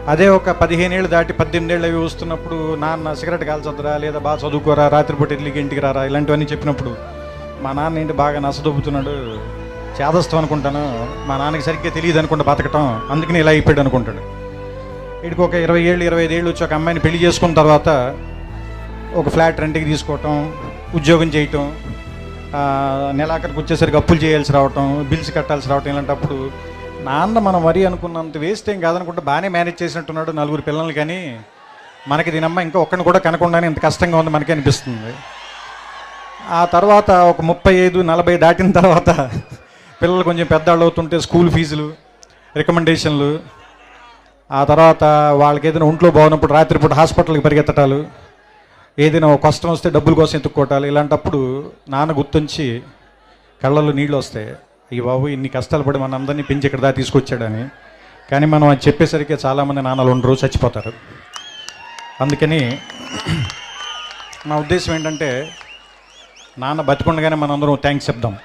అదే ఒక 15 ఏళ్ళు దాటి 18 ఏళ్ళు అవి వస్తున్నప్పుడు నాన్న సిగరెట్ కాల్చొద్దురా, లేదా బాగా చదువుకోరా, రాత్రిపూట వెళ్ళి ఇంటికి రారా, ఇలాంటివన్నీ చెప్పినప్పుడు మా నాన్న ఏంటి బాగా నసదొబ్బుతున్నాడు, చేదస్తాం అనుకుంటాను, మా నాన్నకి సరిగ్గా తెలియదు అనుకుంటా బతకటం, అందుకని ఇలా అయిపోయాడు అనుకుంటాడు. వీడికి ఒక 20 ఏళ్ళు 25 ఏళ్ళు వచ్చి ఒక అమ్మాయిని పెళ్లి చేసుకున్న తర్వాత ఒక ఫ్లాట్ రెంట్కి తీసుకోవటం, ఉద్యోగం చేయటం, నెలాఖరికి వచ్చేసరికి అప్పులు చేయాల్సి రావటం, బిల్స్ కట్టాల్సి రావటం, ఇలాంటప్పుడు నాన్న మనం మరీ అనుకున్నంత వేస్ట్ ఏం కాదనుకుంటే బాగానే మేనేజ్ చేసినట్టున్నాడు 4 పిల్లలు, కానీ మనకి దీనమ్మ ఇంకా ఒక్కడిని కూడా కనకుండానే ఇంత కష్టంగా ఉంది మనకి అనిపిస్తుంది. ఆ తర్వాత ఒక 35-40 దాటిన తర్వాత పిల్లలు కొంచెం పెద్దవాళ్ళు అవుతుంటే స్కూల్ ఫీజులు, రికమెండేషన్లు, ఆ తర్వాత వాళ్ళకి ఏదైనా ఒంట్లో బాగున్నప్పుడు రాత్రిపూట హాస్పిటల్కి పరిగెత్తటాలు, ఏదైనా కష్టం వస్తే డబ్బుల కోసం ఎత్తుక్కోవటాలు, ఇలాంటప్పుడు నాన్న గుర్తుంచి కళ్ళల్లో నీళ్ళు వస్తాయి, అయ్యి బాబు ఇన్ని కష్టాలు పడి మన అందరినీ పెంచి ఇక్కడ దాకా తీసుకొచ్చాడని. కానీ మనం అది చెప్పేసరికి చాలామంది నాన్నలు ఉండరు, చచ్చిపోతారు. అందుకని నా ఉద్దేశం ఏంటంటే నాన్న బతికుండగానే మనందరం థ్యాంక్స్ చెప్దాం.